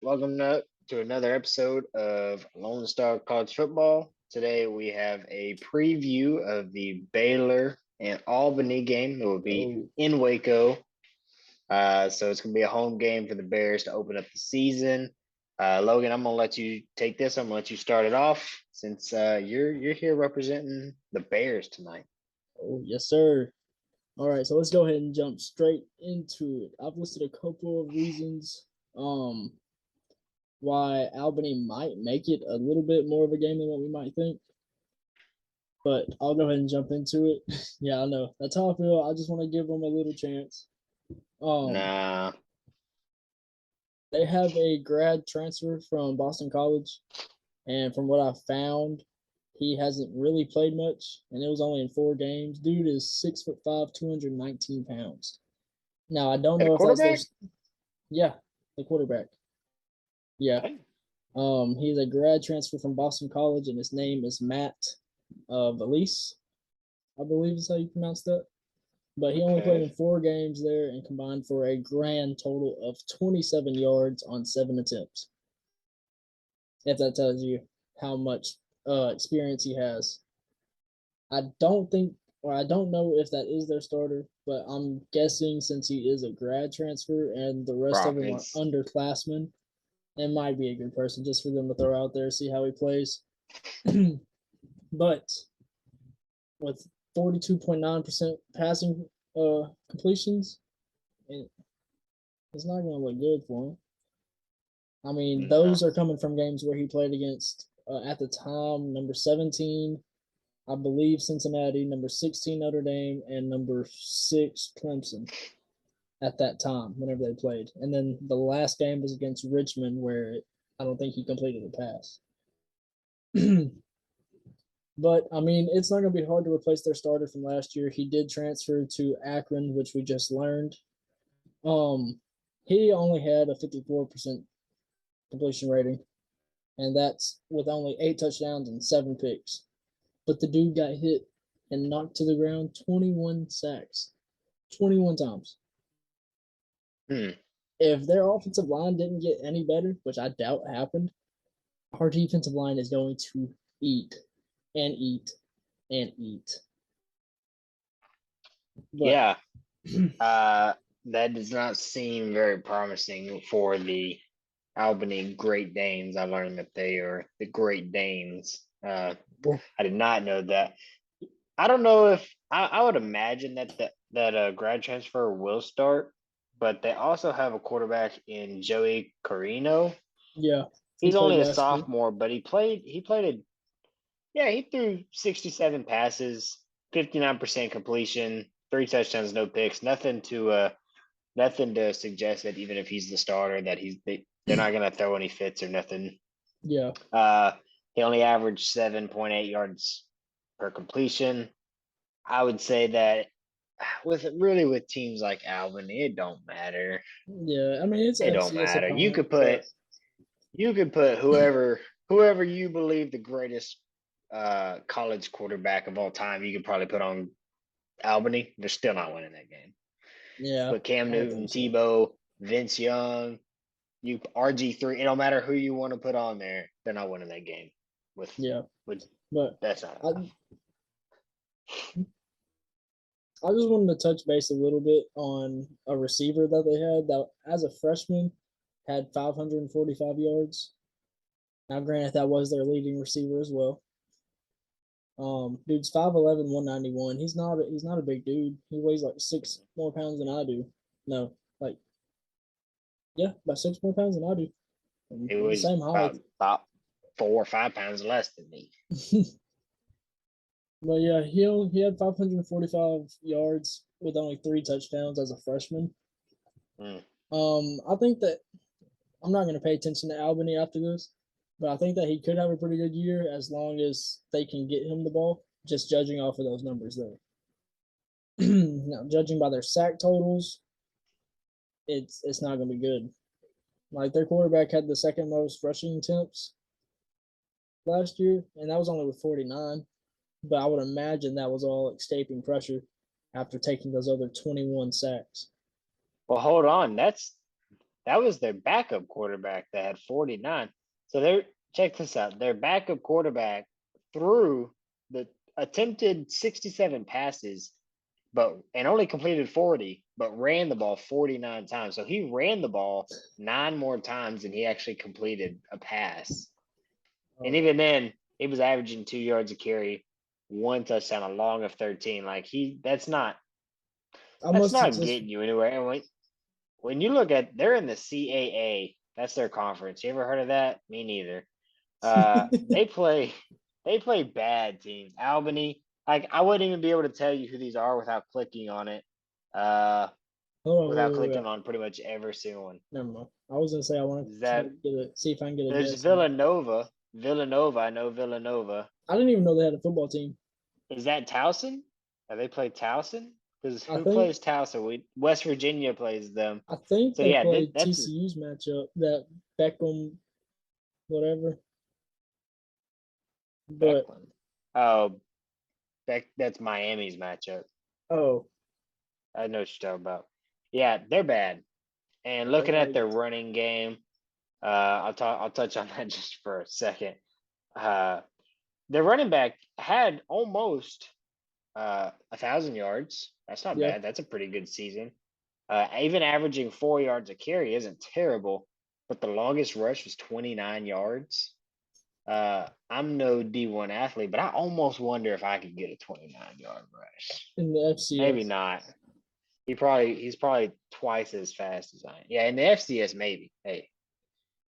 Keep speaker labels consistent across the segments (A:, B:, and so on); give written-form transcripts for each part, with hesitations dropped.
A: welcome to another episode of Lone Star College Football. Today we have a preview of the Baylor and Albany game that will be in Waco. So it's going to be a home game for the Bears to open up the season. Logan, I'm going to let you take this. I'm going to let you start it off since you're here representing the Bears tonight.
B: Oh, yes, sir. All right, so let's go ahead and jump straight into it. I've listed a couple of reasons why Albany might make it a little bit more of a game than what we might think. But I'll go ahead and jump into it. Yeah, I know. That's how I feel. I just want to give them a little chance.
A: Nah.
B: They have a grad transfer from Boston College, and from what I found, he hasn't really played much, and it was only in 4 games. Dude is 6'5", 219 pounds. Now I don't know if that's the quarterback. Yeah. He's a grad transfer from Boston College, and his name is Matt Valise, I believe is how you pronounce that. But he only played in 4 games there and combined for a grand total of 27 yards on 7 attempts. If that tells you how much experience he has. I don't know if that is their starter, but I'm guessing since he is a grad transfer and the rest of them are underclassmen, it might be a good person just for them to throw out there, see how he plays. But with 42.9% passing completions, it's not going to look good for him. I mean, those are coming from games where he played against, at the time, number 17, I believe Cincinnati, number 16 Notre Dame, and number 6 Clemson at that time, whenever they played. And then the last game was against Richmond, where I don't think he completed a pass. But, I mean, it's not going to be hard to replace their starter from last year. He did transfer to Akron, which we just learned. He only had a 54% completion rating, and that's with only 8 touchdowns and 7 picks. But the dude got hit and knocked to the ground 21 sacks, 21 times. If their offensive line didn't get any better, which I doubt happened, our defensive line is going to eat and eat and eat.
A: But, that does not seem very promising for the Albany Great Danes. I learned that they are the Great Danes. I did not know that. I don't know if I would imagine that grad transfer will start, but they also have a quarterback in Joey Carino.
B: Yeah,
A: he's only a sophomore, but he threw 67 passes, 59% completion, 3 touchdowns, no picks. Nothing to suggest that even if he's the starter, that they're not going to throw any fits or nothing.
B: Yeah.
A: He only averaged 7.8 yards per completion. I would say that with teams like Albany, it don't matter.
B: Yeah, I mean it
A: don't matter. You could put whoever you believe the greatest college quarterback of all time, you could probably put on Albany. They're still not winning that game.
B: Yeah.
A: But Cam Newton, Tebow, Vince Young, RG3, it don't matter who you want to put on there, they're not winning that game. But that's not enough.
B: I just wanted to touch base a little bit on a receiver that they had that as a freshman had 545 yards. Now, granted, that was their leading receiver as well. Dude's 5'11", 191. He's not a big dude. He weighs like 6 more pounds than I do. No, about 6 more pounds than I do.
A: He was the same height. About 4 or 5 pounds less than me.
B: But yeah, he had 545 yards with only 3 touchdowns as a freshman. I think that I'm not going to pay attention to Albany after this, but I think that he could have a pretty good year as long as they can get him the ball, just judging off of those numbers there. Now, judging by their sack totals, it's not going to be good. Like, their quarterback had the second most rushing attempts last year, and that was only with 49. But I would imagine that was all escaping pressure after taking those other 21 sacks.
A: Well, hold on. That's that was their backup quarterback that had 49. So check this out. Their backup quarterback threw the attempted 67 passes, and only completed 40, but ran the ball 49 times. So he ran the ball 9 more times than he actually completed a pass. And even then, he was averaging 2 yards a carry, 1 touchdown, a long of 13. Like that's not getting you anywhere. And when you look at, they're in the CAA. That's their conference. You ever heard of that? Me neither. They play bad teams. Albany. Like, I wouldn't even be able to tell you who these are without clicking on it. Without clicking on pretty much every single one.
B: Never mind. I was gonna say I want to see if I can get a
A: guess. There's Villanova. I know Villanova.
B: I didn't even know they had a football team.
A: Is that Towson? Have they played Towson? Because who plays Towson? West Virginia plays them.
B: I think so. They played TCU's matchup. That Beckham, whatever. But
A: that's Miami's matchup.
B: Oh,
A: I know what you're talking about. Yeah, they're bad. And looking at their running game, I'll touch on that just for a second. Their running back had almost 1,000 yards. That's not bad. That's a pretty good season. Even averaging 4 yards a carry isn't terrible, but the longest rush was 29 yards. I'm no D1 athlete, but I almost wonder if I could get a 29-yard rush.
B: In the FCS.
A: Maybe not. He's probably twice as fast as I am. Yeah, in the FCS, maybe. Hey,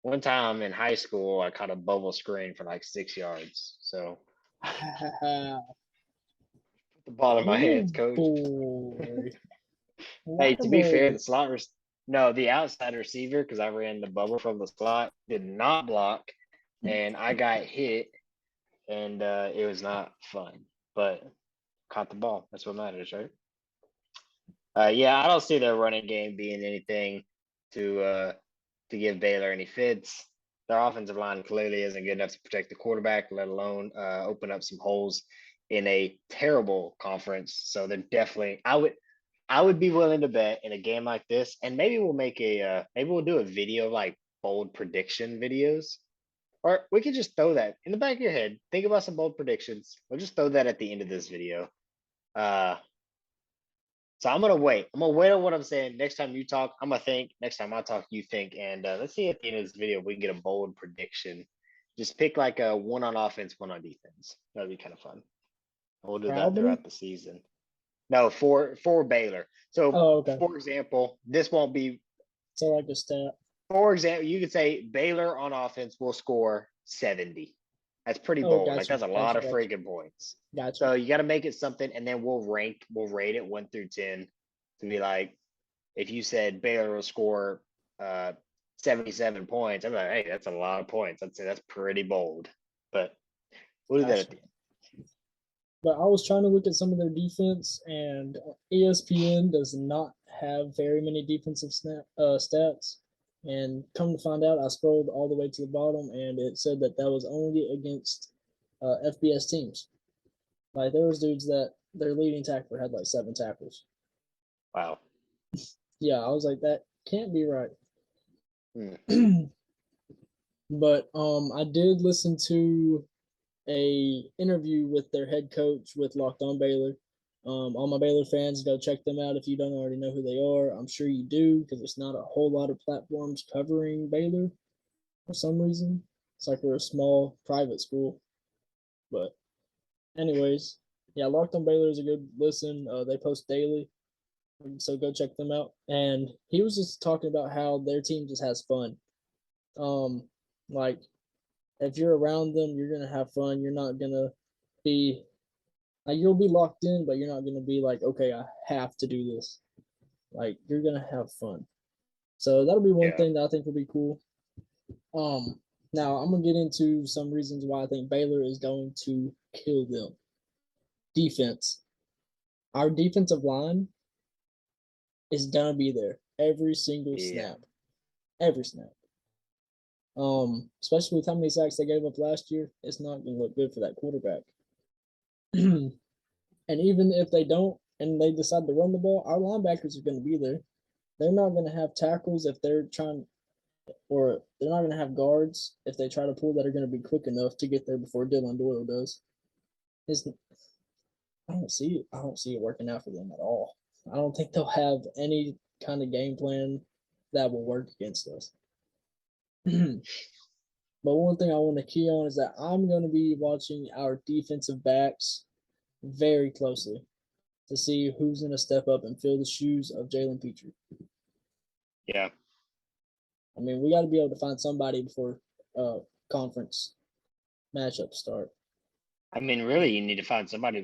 A: one time in high school, I caught a bubble screen for like 6 yards. So the ball in my hands, coach. Hey, to be fair, the outside receiver, because I ran the bubble from the slot, did not block, and I got hit, and it was not fun. But caught the ball. That's what matters, right? Yeah, I don't see their running game being anything to give Baylor any fits. Their offensive line clearly isn't good enough to protect the quarterback, let alone open up some holes in a terrible conference. So they're definitely, I would be willing to bet in a game like this, and maybe we'll do a video like bold prediction videos, or we could just throw that in the back of your head. Think about some bold predictions. We'll just throw that at the end of this video. So I'm gonna wait. I'm gonna wait on what I'm saying. Next time you talk, I'm gonna think. Next time I talk, you think. And let's see at the end of this video if we can get a bold prediction. Just pick like a 1 on offense, 1 on defense. That'd be kind of fun. We'll do that throughout the season. No, for Baylor. So, for example, this won't be.
B: So like a stat.
A: For example, you could say Baylor on offense will score 70. That's pretty bold. Gotcha, like that's a lot of freaking points.
B: Gotcha.
A: So you got to make it something, and then we'll rate it 1 through 10 to be like, if you said Baylor will score 77 points, I'm like, hey, that's a lot of points. I'd say that's pretty bold. But we'll do that at the end.
B: But I was trying to look at some of their defense, and ESPN does not have very many defensive stats. And come to find out, I scrolled all the way to the bottom, and it said that was only against FBS teams. Like, there was dudes that their leading tackler had like 7 tackles.
A: Wow.
B: Yeah, I was like, that can't be right. But I did listen to a interview with their head coach with Locked On Baylor. All my Baylor fans, go check them out if you don't already know who they are. I'm sure you do, because there's not a whole lot of platforms covering Baylor for some reason. It's like we're a small private school. But anyways, yeah, Locked On Baylor is a good listen. They post daily, so go check them out. And he was just talking about how their team just has fun. Like, if you're around them, you're gonna have fun. You're not gonna be like, you'll be locked in, but you're not gonna be like, okay, I have to do this. Like, you're gonna have fun. So that'll be one thing that I think will be cool. Now I'm gonna get into some reasons why I think Baylor is going to kill them. Defense. Our defensive line is gonna be there every single snap. Every snap. Especially with how many sacks they gave up last year, it's not gonna look good for that quarterback. And even if they don't and they decide to run the ball, our linebackers are gonna be there. They're not gonna have tackles if they're trying. or they're not going to have guards if they try to pull that are going to be quick enough to get there before Dylan Doyle does. It's, I don't see it. I don't see it working out for them at all. I don't think they'll have any kind of game plan that will work against us. But one thing I want to key on is that I'm going to be watching our defensive backs very closely to see who's going to step up and fill the shoes of Jalen Petrie.
A: Yeah.
B: I mean, we got to be able to find somebody before conference matchups start.
A: I mean, really, you need to find somebody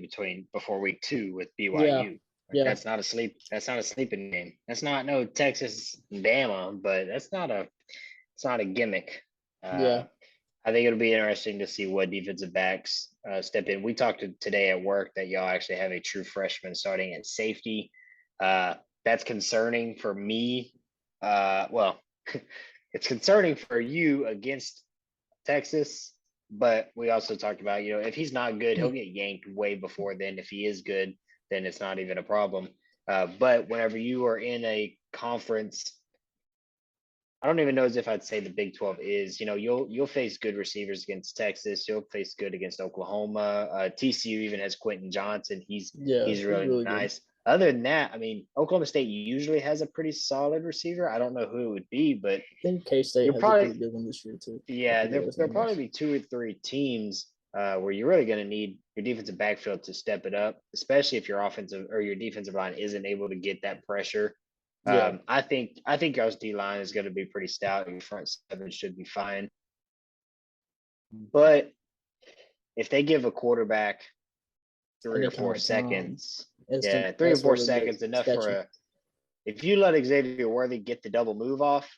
A: before week 2 with BYU.
B: Yeah.
A: That's not a sleeping game. That's not no Texas Bama, but it's not a gimmick.
B: Yeah.
A: I think it'll be interesting to see what defensive backs step in. We talked today at work that y'all actually have a true freshman starting at safety. That's concerning for me. Well, it's concerning for you against Texas, but we also talked about, if he's not good, he'll get yanked way before then. If he is good, then it's not even a problem. But whenever you are in a conference, I don't even know as if I'd say the Big 12 is, you'll face good receivers against Texas. You'll face good against Oklahoma. TCU even has Quentin Johnson. He's really nice. Good. Other than that, I mean, Oklahoma State usually has a pretty solid receiver. I don't know who it would be, but
B: I think K-State has a pretty good one this year too.
A: Yeah, there'll probably be 2 or 3 teams where you're really going to need your defensive backfield to step it up, especially if your offensive or your defensive line isn't able to get that pressure. Yeah. I think y'all's D line is going to be pretty stout. Your front 7 should be fine. But if they give a quarterback 3 or 4 seconds, 3 or 4 seconds enough for if you let Xavier Worthy get the double move off,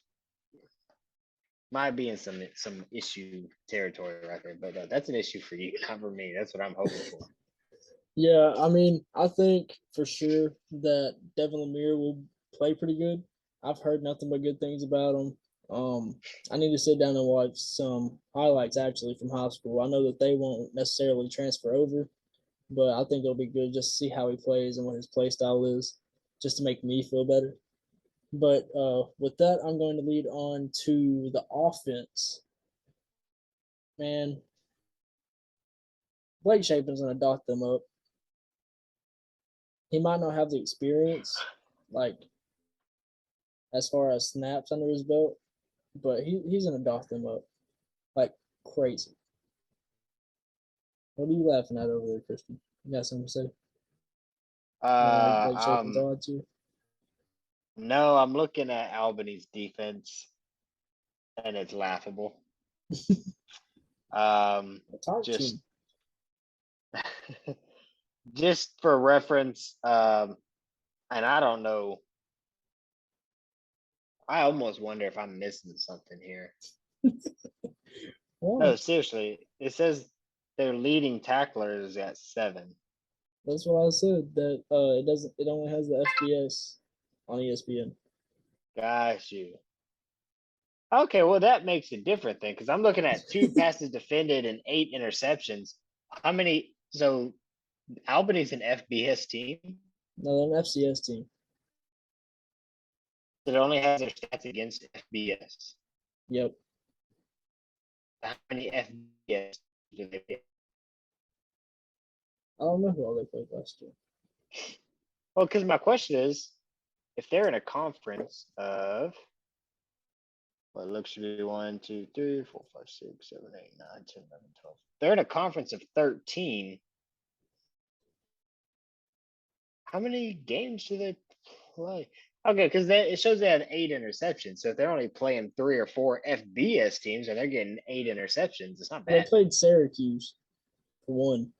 A: might be in some issue territory right there, but that's an issue for you, not for me. That's what I'm hoping for.
B: Yeah, I mean, I think for sure that Devin Lemire will play pretty good. I've heard nothing but good things about him. I need to sit down and watch some highlights actually from high school. I know that they won't necessarily transfer over, but I think it'll be good just to see how he plays and what his play style is, just to make me feel better. But with that, I'm going to lead on to the offense. Man, Blake Shapen's going to dot them up. He might not have the experience, like, as far as snaps under his belt, but he's going to dot them up like crazy. What are you laughing at over there, Christian? You got something to say? Blake Shapen's odds here?
A: No, I'm looking at Albany's defense, and it's laughable. Just for reference, and I don't know. I almost wonder if I'm missing something here. No, seriously. It says their leading tackler is at 7.
B: That's what I said. That it only has the FBS on ESPN.
A: Got you. Okay, well that makes it different then, because I'm looking at 2 passes defended and 8 interceptions. How many? So Albany's an FBS team?
B: No, they're an FCS team.
A: It only has their stats against FBS.
B: Yep.
A: How many FBS do they get?
B: I don't know who all they played last year.
A: Well, because my question is, if they're in a conference of what looks to be 1, 2, 3, 4, 5, 6, 7, 8, 9, 10, 11, 12. They're in a conference of 13. How many games do they play? Okay, because it shows they have 8 interceptions. So if they're only playing 3 or 4 FBS teams and they're getting 8 interceptions, it's not bad.
B: They played Syracuse for 1.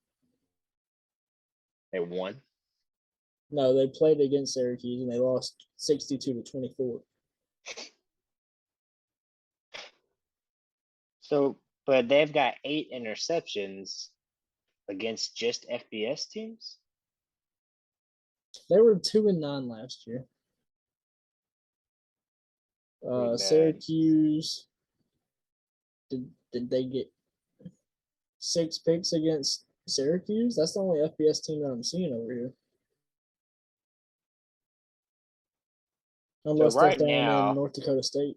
A: They won?
B: No, they played against Syracuse and they lost 62-24.
A: So, but they've got 8 interceptions against just FBS teams?
B: They were 2-9 last year. Syracuse, did they get 6 picks against Syracuse? That's the only FBS team that I'm seeing over here. Unless they're throwing in North Dakota State.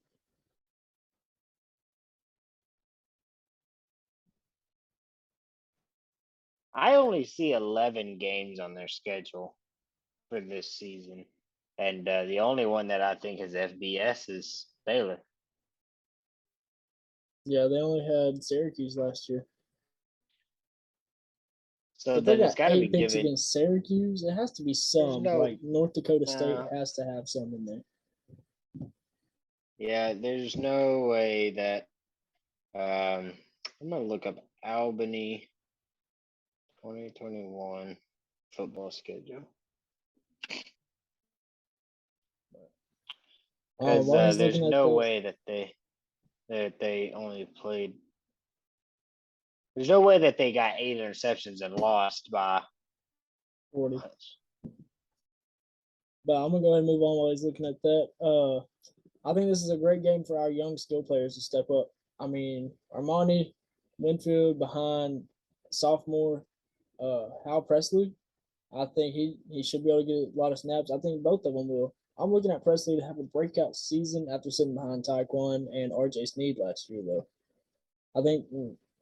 A: I only see 11 games on their schedule for this season, and the only one that I think is FBS is Baylor.
B: Yeah, they only had Syracuse last year.
A: So
B: If they
A: then it's
B: got
A: got to be
B: 8 picks
A: given.
B: against Syracuse, it has to be
A: There's
B: some.
A: no.
B: Like North Dakota State
A: Uh,
B: has to have some in there.
A: yeah, there's no way that. I'm gonna look up Albany 2021 football schedule because
B: While he's
A: there's
B: looking at
A: no
B: that,
A: way that they only played. There's no way that they got 8 interceptions and lost by
B: 40.
A: much.
B: But I'm gonna go ahead and move on while he's looking at that. I think this is a great game for our young skill players to step up. I mean, Armani Winfield behind sophomore Hal Presley. I think he should be able to get a lot of snaps. I think both of them will. I'm looking at Presley to have a breakout season after sitting behind Taekwon and RJ Sneed last year, though. I think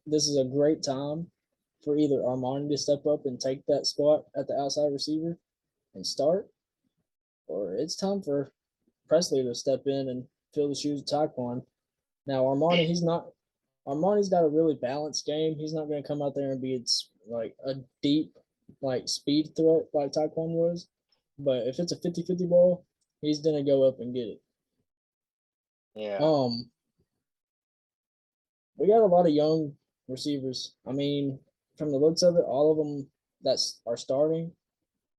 B: this is a great time for either Armani to step up and take that spot at the outside receiver and start, or it's time for Presley to step in and fill the shoes of Taekwon. Now Armani's got a really balanced game. He's not going to come out there and be like a deep like speed threat like Taekwon was. But if it's a 50-50 ball, he's going to go up and get it.
A: Yeah.
B: We got a lot of young receivers. I mean, from the looks of it, all of them that are starting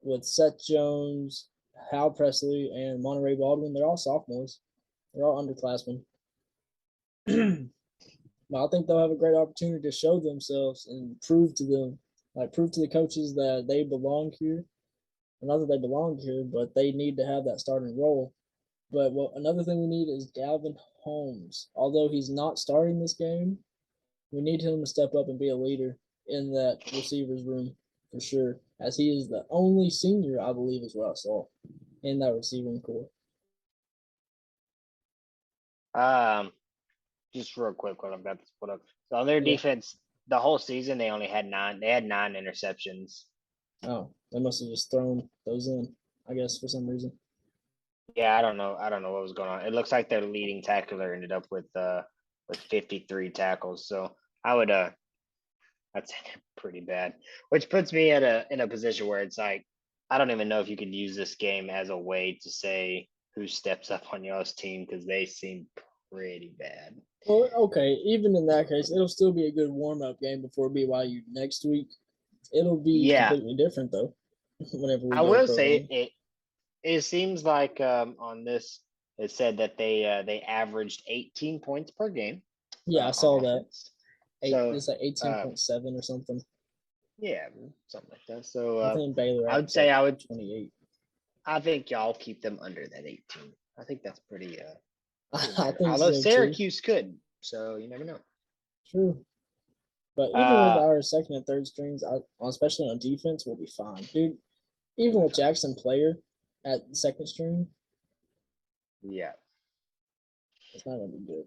B: with Seth Jones, Hal Presley, and Monterey Baldwin, they're all sophomores. They're all underclassmen. But I think they'll have a great opportunity to show themselves and prove to them, like prove to the coaches that they belong here. Not that they belong here, but they need to have that starting role. But another thing we need is Galvin Holmes. Although he's not starting this game, we need him to step up and be a leader in that receivers room for sure, as he is the only senior, I believe, is what I saw in that receiving core.
A: Just real quick while I've got this put up. So on their
B: Yeah.
A: defense, the whole season they only had 9. They had 9 interceptions.
B: Oh, they must have just thrown those in, I guess, for some reason.
A: Yeah, I don't know. I don't know what was going on. It looks like their leading tackler ended up with 53 tackles. So I would that's pretty bad. Which puts me in a position where it's like I don't even know if you could use this game as a way to say who steps up on y'all's team because they seem pretty bad.
B: Well, okay, even in that case, it'll still be a good warm up game before BYU next week. It'll be
A: Yeah,
B: completely different though. Whenever we
A: I
B: go
A: will
B: pro
A: say
B: on.
A: it seems like on this it said that they averaged 18 points per game
B: Yeah, I
A: on
B: saw that.
A: offense. So
B: It's like
A: uh,
B: 18.7 or something.
A: yeah, something like that. So
B: I think Baylor
A: I would
B: averaged
A: say
B: like
A: I would
B: 28.
A: I think y'all keep them under that 18. I think that's pretty
B: I
A: fair.
B: think
A: Although
B: so too.
A: Syracuse could, so you never know.
B: True. But even with
A: Uh
B: our second and third strings, especially on defense, we'll be fine. Dude, even with Jackson Player at the second string,
A: yeah.
B: it's not going to be good.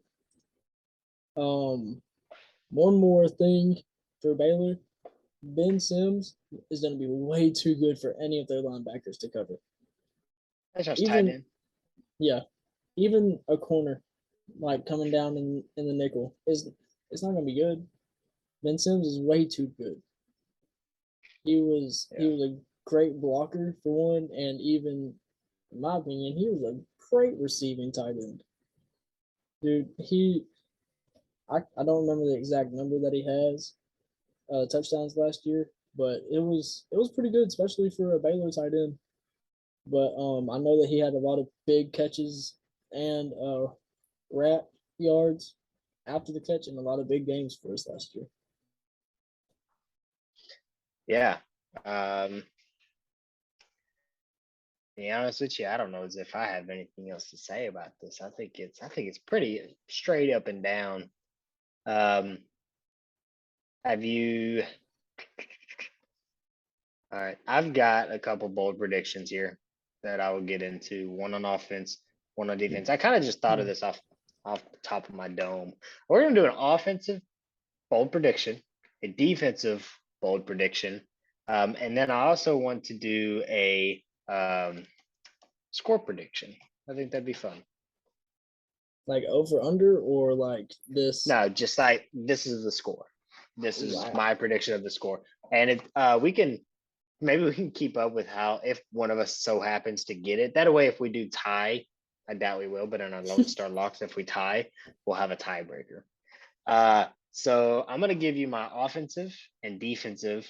B: One more thing for Baylor, Ben Sims is going to be way too good for any of their linebackers to cover.
A: That's just tight
B: Even
A: end.
B: yeah, even a corner like coming down in the nickel is it's not going to be good. Ben Sims is way too good. He
A: Yeah.
B: was a great blocker for one, and even in my opinion, he was a great receiving tight end. Dude, I don't remember the exact number that he has touchdowns last year, but it was pretty good, especially for a Baylor tight end. But I know that he had a lot of big catches and wrap yards after the catch and a lot of big games for us last year.
A: Yeah. To be honest with you, I don't know as if I have anything else to say about this. I think it's pretty straight up and down. Have you all right, I've got a couple bold predictions here that I will get into. One on offense, one on defense. I kind of just thought of this off the top of my dome. We're gonna do an offensive bold prediction, a defensive bold prediction. And then I also want to do a score prediction. I think that'd be fun.
B: Like over under or like this?
A: No, just like this is the score. This is
B: Wow.
A: my prediction of the score. And we can keep up with how if one of us so happens to get it. That way, if we do tie, I doubt we will, but on our Lone Star locks, if we tie, we'll have a tiebreaker. So I'm gonna give you my offensive and defensive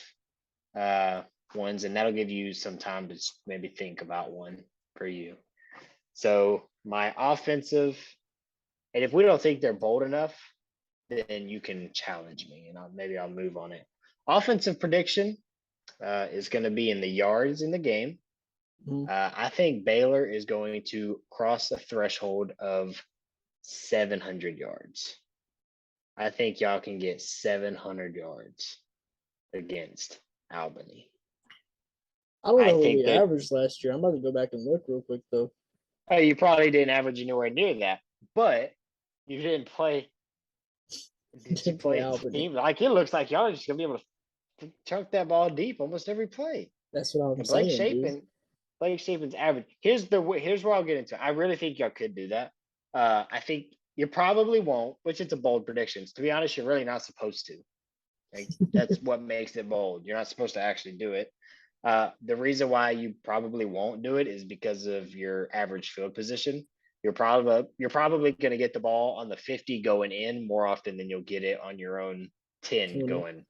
A: ones, and that'll give you some time to maybe think about one for you. So my offensive, and if we don't think they're bold enough, then you can challenge me, and maybe I'll move on it. Offensive prediction is going to be in the yards in the game. I think Baylor is going to cross the threshold of 700 yards. I think y'all can get 700 yards against Albany.
B: I don't know what we averaged last year. I'm about to go back and look real quick, though.
A: Oh, you probably didn't average anywhere near that, but you didn't play. Did you play Albany? Like it looks like y'all are just gonna be able to chunk that ball deep almost every play.
B: That's what I'm saying.
A: Blake Shapen's average. Here's where I'll get into. I really think y'all could do that. I think you probably won't, which it's a bold prediction. To be honest, you're really not supposed to. Like, that's what makes it bold. You're not supposed to actually do it. The reason why you probably won't do it is because of your average field position. You're probably going to get the ball on the 50 going in more often than you'll get it on your own 10 going.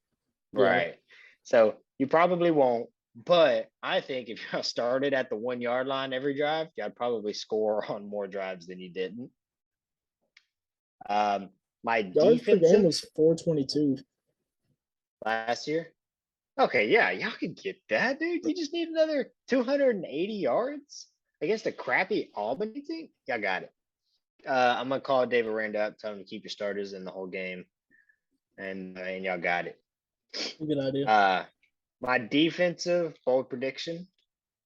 A: Yeah. Right. So you probably won't. But I think if you started at the 1 yard line every drive, you'd probably score on more drives than you didn't. My
B: yards per game was 422
A: last year. Okay, yeah, y'all can get that, dude. You just need another 280 yards against a crappy Albany team. Y'all got it. I'm gonna call David Rand up, tell him to keep your starters in the whole game, and y'all got it.
B: Good idea.
A: My defensive bold prediction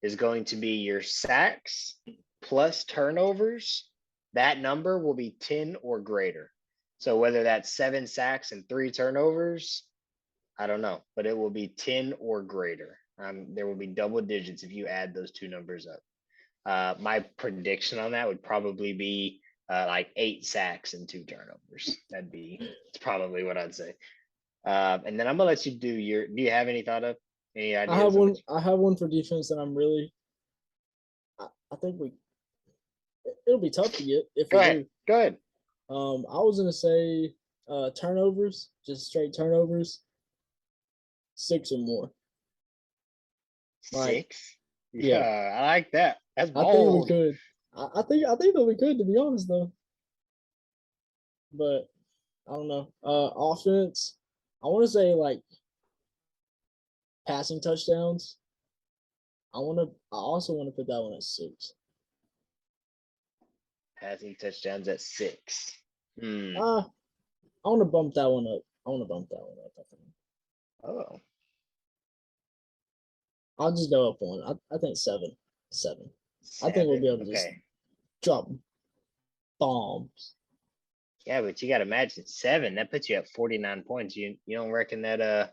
A: is going to be your sacks plus turnovers. That number will be 10 or greater. So whether that's 7 sacks and 3 turnovers, I don't know, but it will be 10 or greater. There will be double digits if you add those two numbers up. My prediction on that would probably be like 8 sacks and 2 turnovers. It's probably what I'd say. And then I'm gonna let you do do you have any thought of any ideas?
B: I have one for defense that I'm really, I think it'll be tough to get if we do.
A: Go ahead.
B: I was gonna say turnovers, just straight turnovers, 6 or more.
A: 6? Yeah, I like that. That's bold.
B: I think we could. I think that we could, to be honest, though. But I don't know. Offense, I want to say like passing touchdowns. I also want to put that one at 6.
A: Passing touchdowns at 6.
B: I want to bump that one up. I think.
A: Oh.
B: I'll just go up one. I think 7. 7. I think we'll be able to just drop bombs.
A: Yeah, but you got to imagine 7. That puts you at 49 points. You don't reckon that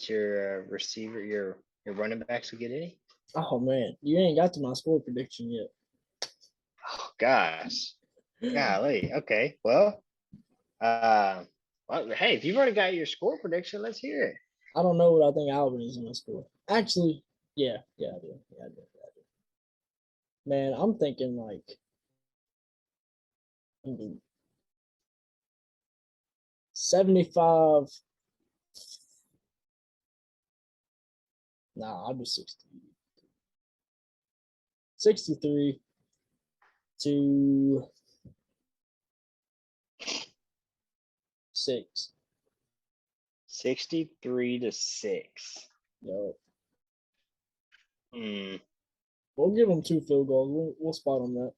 A: your receiver, your running backs will get any?
B: Oh man, you ain't got to my score prediction yet.
A: Oh gosh, golly. Okay, well, hey, if you've already got your score prediction, let's hear it.
B: I don't know what I think Albany's gonna score. Actually, yeah, I do. Man, I'm thinking like 75. Nah, I'll do 60. 63 to 6.
A: 63 to 6.
B: Yep.
A: Hmm.
B: We'll give them 2 field goals. We'll spot on that.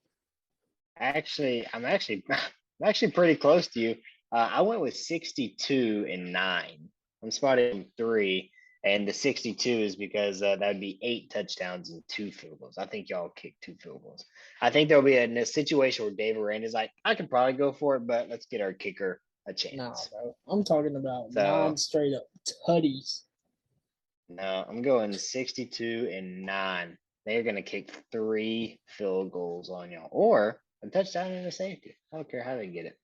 A: I'm actually pretty close to you. I went with 62 and 9. I'm spotting 3, and the 62 is because that would be 8 touchdowns and 2 field goals. I think y'all kick 2 field goals. I think there'll be a situation where David Rand is like, I could probably go for it, but let's get our kicker a
B: Nah,
A: chance.
B: bro. I'm talking about
A: So
B: 9 straight up tutties.
A: no, I'm going 62-9. They're gonna kick 3 field goals on y'all, or a touchdown and a safety. I don't care how they get it.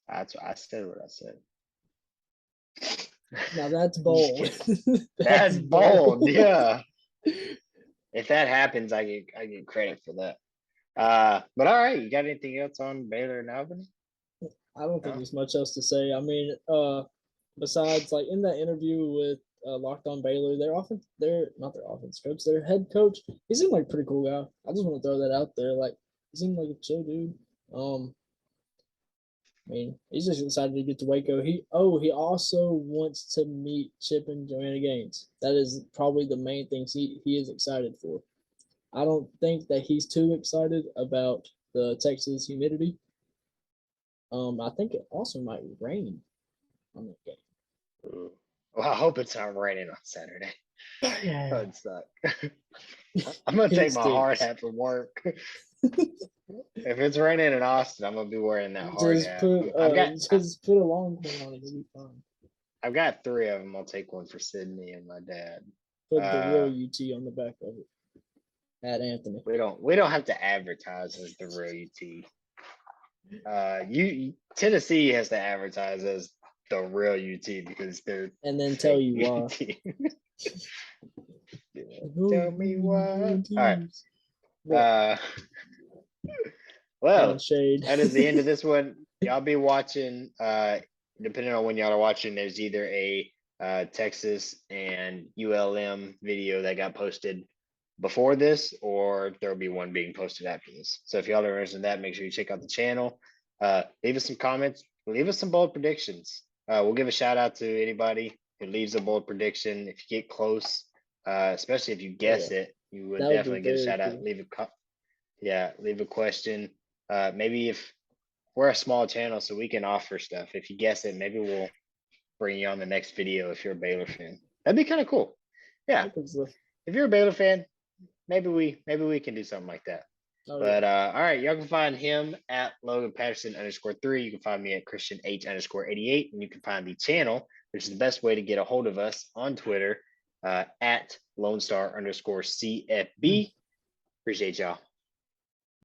A: That's what I said. What I said.
B: Now that's bold.
A: That's bold. Yeah. If that happens, I get credit for that. But all right, you got anything else on Baylor and Albany?
B: I don't think
A: No?
B: there's much else to say. I mean, besides like in that interview with Locked On Baylor, they're not their offense coach, their head coach. He seemed like a pretty cool guy. I just want to throw that out there. Like he seemed like a chill dude. I mean, he's just excited to get to Waco. He also wants to meet Chip and Joanna Gaines. That is probably the main things he is excited for. I don't think that he's too excited about the Texas humidity. I think it also might rain on that game.
A: Ooh. Well, I hope it's not raining on Saturday. That would suck. I'm gonna take my hard hat from work. If it's raining in Austin, I'm gonna be wearing that hard hat.
B: Just put a Longhorn on it. It'll be fine.
A: I've got 3 of them. I'll take one for Sydney and my dad.
B: Put the real UT on the back of it. At Anthony.
A: We don't have to advertise as the real UT. Tennessee has to advertise as the real UT because they're
B: and then tell you why.
A: Tell me why. All right. Well, that is the end of this one. Y'all be watching. Depending on when y'all are watching, there's either a Texas and ULM video that got posted before this, or there'll be one being posted after this. So if y'all are interested in that, make sure you check out the channel. Leave us some comments. Leave us some bold predictions. We'll give a shout out to anybody who leaves a bold prediction. If you get close, especially if you guess it, you would definitely get a shout out. Leave a question. Maybe if we're a small channel, so we can offer stuff. If you guess it, maybe we'll bring you on the next video if you're a Baylor fan. That'd be kind of cool. Yeah. If you're a Baylor fan, maybe we can do something like that. All right, y'all can find him at Logan Patterson _3. You can find me at Christian H _88, and you can find the channel, which is the best way to get a hold of us, on Twitter at Lone Star _CFB. Appreciate y'all.